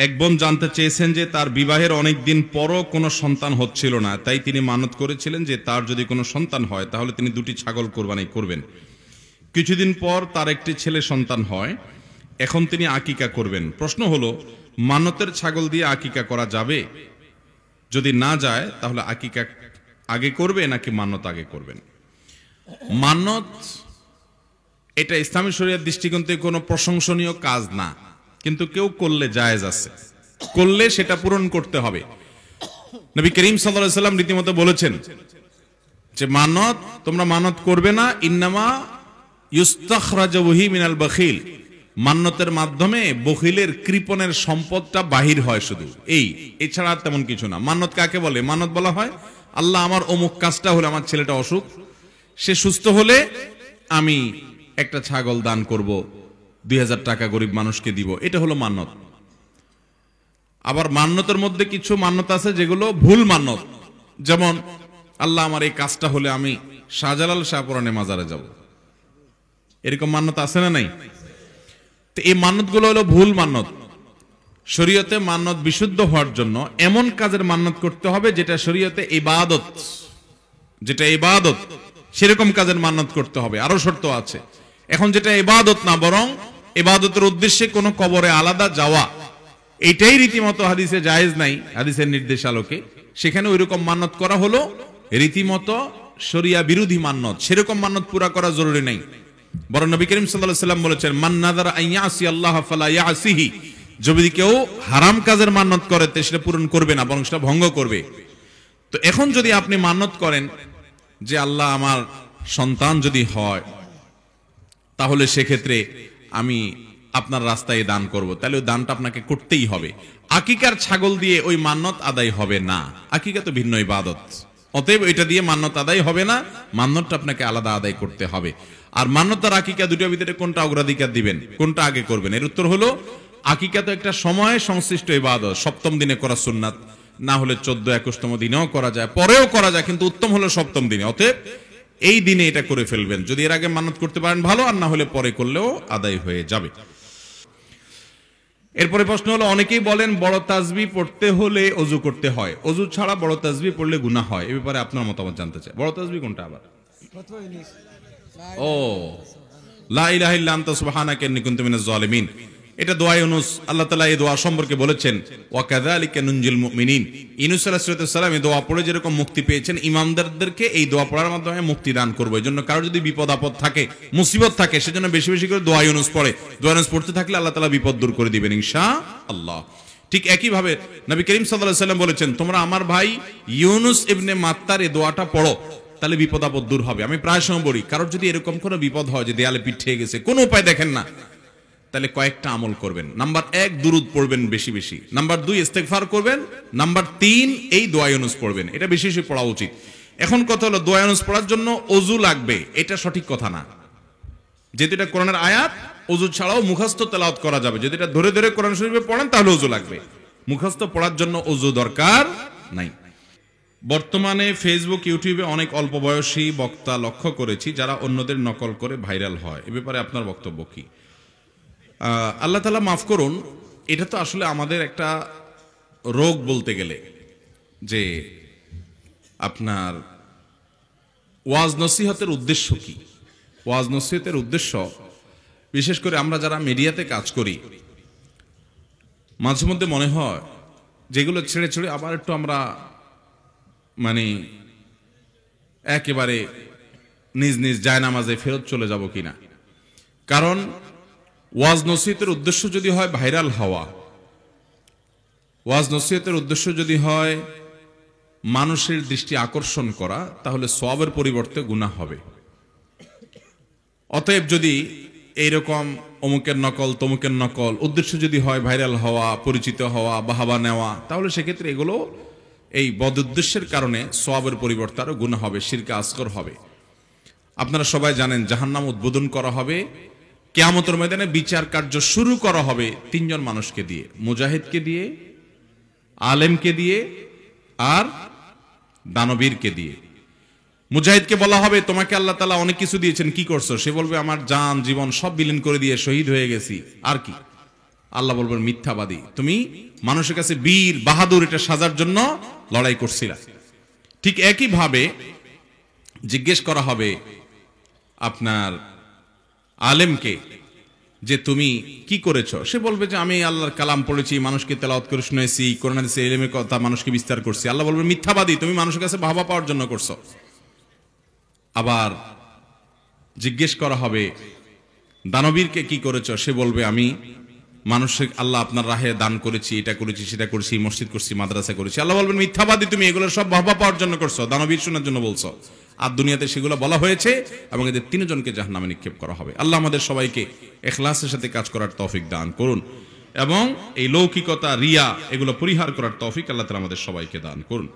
এক বোন জানতে চেয়েছেন যে তার বিবাহের অনেক দিন পরও কোনো সন্তান হচ্ছিল না, তাই তিনি মানত করেছিলেন যে তার যদি কোনো সন্তান হয় তাহলে তিনি 2টি ছাগল কোরবানি করবেন। কিছুদিন পর তার একটি ছেলে সন্তান হয়, এখন তিনি আকিকা করবেন। প্রশ্ন হলো, মানতের ছাগল দিয়ে আকিকা করা যাবে? যদি না যায় তাহলে আকিকা আগে করবে নাকি মানত আগে করবেন? মানত এটা ইসলামী শরীয়তের দৃষ্টিকোণ থেকে কোনো প্রশংসনীয় কাজ না, কিন্তু কেউ করলে জায়েজ আছে, করলে সেটা পূরণ করতে হবে। নবী করিম সাল্লাল্লাহু আলাইহি ওয়াসাল্লাম রীতিমতো বলেছেন যে মানত তোমরা মানত করবে না, ইন্নামা ইউস্তাখরাজু বিহি মিনাল বাখিল, মান্নতের মাধ্যমে বখিলের কৃপণের সম্পদটা বাহির হয় শুধু, এছাড়া তেমন কিছু না। মান্নত কাকে বলে? মানত বলা হয় আল্লাহ আমার অমুক কাজটা হলে, আমার ছেলেটা অসুখ, সে সুস্থ হলে আমি একটা ছাগল দান করব, 2000 টাকা গরিব মানুষকে দিব, এটা হলো মান্নত। আবার মান্নতের মধ্যে কিছু মান্নত আছে যেগুলো ভুল মান্নত, যেমন আল্লাহ আমার এই কাজটা হলে আমি শাহজালাল শাহপুরানে মাজারে যাব, এরকম মান্নত আছে না নাই? তো এই মান্নতগুলো হলো ভুল মান্নত। শরীয়তে মান্নত বিশুদ্ধ হওয়ার জন্য এমন কাজের মান্নত করতে হবে যেটা শরীয়তে ইবাদত, যেটা ইবাদত, সেরকম কাজের মান্নত করতে হবে। আরো শর্ত আছে। এখন যেটা ইবাদত না, বরং ইবাদতের উদ্দেশ্যে কোনো কবরে আলাদা যাওয়া, এটাই রীতিমতো হাদিসে জায়েজ নাই, হাদিসের নির্দেশ আলোকে, সেখানে ওইরকম মান্নত করা হলো রীতিমতো শরিয়া বিরোধী মান্নত। সেরকম মান্নত পুরা করা জরুরি নাই, বরং নবী করিম সাল্লাল্লাহু আলাইহি ওয়াসাল্লাম বলেছেন, মান নাযারা আন ইয়াসি আল্লাহ ফালা ইয়াসিহি, যদি কেউ হারাম কাজের মান্নত করে তে সেটা পূরণ করবে না, বরং সেটা ভঙ্গ করবে। তো এখন যদি আপনি মান্নত করেন যে আল্লাহ আমার সন্তান যদি হয় তাহলে সেক্ষেত্রে আমি আপনার রাস্তায় দান করব, তাহলে ওই দানটা আপনাকে করতেই হবে। আকিকার ছাগল দিয়ে ওই মান্নত আদায় হবে না, আকিকা তো ভিন্ন ইবাদত, অতএব এটা দিয়ে মান্নত আদায় হবে না, মান্নতটা আপনাকে আলাদা আদায় করতে হবে। আর মান্নত আর আকিকা দুটোর ভিতরে কোনটা অগ্রাধিকার দিবেন, কোনটা আগে করবেন? এর উত্তর হলো আকিকা তো একটা সময় সংশ্লিষ্ট ইবাদত, সপ্তম দিনে করা সুন্নাত, না হলে 14-21তম দিনেও করা যায়, পরেও করা যায়, কিন্তু উত্তম হলো সপ্তম দিনে। অতএব এই দিনে এটা করে ফেলবেন, যদি এর আগে মানত করতে পারেন ভালো, আর না হলে পরে করলেও আদায় হয়ে যাবে। এরপরে প্রশ্ন হলো, অনেকেই বলেন বড় তাসবিহ পড়তে হলে ওযু করতে হয়, ওযু ছাড়া বড় তাসবিহ পড়লে গুনাহ হয়, এই ব্যাপারে আপনার মতামত জানতে চাই। বড় তাসবিহ কোনটা আবার? ও লা ইলাহা ইল্লা আনতা সুবহানাকা ইন্নী কুনতু মিনাজ জালিমিন, এটা দোয়া ইউনুস। আল্লাহ তাআলা এই দোয়া সম্পর্কে বলেছেন, ওয়া কাযালিকা নুনজিল মুমিনিন। ইউনুস আলাইহিস সালাম এই দোয়া পড়ে যেরকম মুক্তি পেয়েছেন, ইমানদারদেরকে এই দোয়া পড়ার মাধ্যমে মুক্তি দান করব। এজন্য কারো যদি বিপদ আপদ থাকে, মুসিবত থাকে, সেজন্য বেশি বেশি করে দোয়া ইউনুস পড়ে। দোয়া ইউনুস পড়তে থাকলে আল্লাহ তাআলা বিপদ দূর করে দিবেন ইনশাআল্লাহ। ঠিক একই ভাবে নবী করিম সাল্লাল্লাহু আলাইহি ওয়াসাল্লাম বলেছেন, তোমরা আমার ভাই ইউনুস ইবনে মাত্তার এই দোয়াটা পড়ো, তাহলে বিপদ আপদ দূর হবে। আমি প্রায় সময় বলি, কারোর যদি এরকম কোনো বিপদ হয় যে দেয়ালে পিঠ থেকে গেছে, কোনো উপায় দেখেন না, তাহলে কয়েকটা আমল করবেন। নাম্বার 1, দুরুদ পড়বেন বেশি বেশি। নাম্বার 2, ইস্তেগফার করবেন। নাম্বার 3, এই দোয়া ইউনুস পড়বেন। এটা বেশি বেশি পড়া উচিত। এখন কথা হলো, দোয়া ইউনুস পড়ার জন্য ওযু লাগবে, এটা সঠিক কথা না। যেহেতু এটা কোরআনের আয়াত, ওযু ছাড়াও মুখস্থ তেলাওয়াত করা যাবে। যদি এটা ধরে ধরে কোরআন শরীফে পড়েন তাহলে ওযু লাগবে, মুখস্থ পড়ার জন্য ওযু দরকার নাই। বর্তমানে ফেসবুক, ইউটিউবে অনেক অল্প বয়সী বক্তা লক্ষ্য করেছি যারা অন্যদের নকল করে ভাইরাল হয়, এ ব্যাপারে আপনার বক্তব্য কি? আল্লাহ তাআলা মাফ করুন, এটা তো আসলে আমাদের একটা রোগ বলতে গেলে, যে আপনার ওয়াজ নসিহতের উদ্দেশ্য কি? ওয়াজ নসিহতের উদ্দেশ্য, বিশেষ করে আমরা যারা মিডিয়াতে কাজ করি, মাঝে মধ্যে মনে হয় যেগুলো ছেড়ে ছেড়ে আবার একটু আমরা মানে একেবারে নিজ নিজ জায়নামাজে ফেরত চলে যাব কিনা। কারণ ওয়াজ নসিহতের উদ্দেশ্য যদি হয় ভাইরাল হওয়া, ওয়াজ নসিহতের উদ্দেশ্য যদি হয় মানুষের দৃষ্টি আকর্ষণ করা, তাহলে সওয়াবের পরিবর্তে গুনাহ হবে। অতএব যদি এইরকম অমুকের নকল তমুকের নকল উদ্দেশ্য যদি হয় ভাইরাল হওয়া, পরিচিত হওয়া, বাহাবা নেওয়া, তাহলে সেক্ষেত্রে এগুলো এই বদ উদ্দেশ্যের কারণে সওয়াবের পরিবর্তে আরো গুনাহ হবে, শিরকে আসগর হবে। আপনারা সবাই জানেন জাহান্নাম উদ্বোধন করা হবে, কিয়ামতের ময়দানে বিচার কার্য শুরু করা হবে 3 জন মানুষকে দিয়ে, মুজাহিদকে দিয়ে, আলেমকে দিয়ে, আর দানবীরকে দিয়ে। মুজাহিদকে বলা হবে, তোমাকে আল্লাহ তাআলা অনেক কিছু দিয়েছেন, কি করছো? সে বলবে, আমার জান জীবন সব বিলীন করে দিয়ে শহীদ হয়ে গেছি, আর কি? আল্লাহ বলবেন মিথ্যাবাদী, তুমি মানুষের কাছে বীর বাহাদুর এটা সাজার জন্য লড়াই করছিলা। ঠিক একই ভাবে জিজ্ঞেস করা হবে আপনার আলেমকে যে তুমি কি করেছো, সে বলবে যে আমি আল্লাহর কালাম পড়েছি, মানুষকে তেলাওয়াত করে শুনেছি, কোরআন হাদিসের ইলমের কথা মানুষকে বিস্তার করছি। আল্লাহ বলবে মিথ্যাবাদী, তুমি মানুষের কাছে বাহবা পাওয়ার জন্য করছো। আবার জিজ্ঞেস করা হবে দানবীরকে কি করেছো, সে বলবে আমি মানুষের আল্লাহ আপনার রাহে দান করেছি, এটা করেছি, সেটা করেছি, মসজিদ করছি, মাদ্রাসা করেছি। আল্লাহ বলবেন মিথ্যাবাদী, তুমি এগুলো সব বাহবা পাওয়ার জন্য করছো, দানবীর শোনার জন্য বলছো। আর দুনিয়াতে সেগুলো বলা হয়েছে এবং এদের তিনজনকে জাহান্নামে নিক্ষেপ করা হবে। আল্লাহ আমাদের সবাইকে ইখলাসের সাথে কাজ করার তৌফিক দান করুন এবং এই লৌকিকতা, রিয়া এগুলো পরিহার করার তৌফিক আল্লাহ তাআলা আমাদের সবাইকে দান করুন।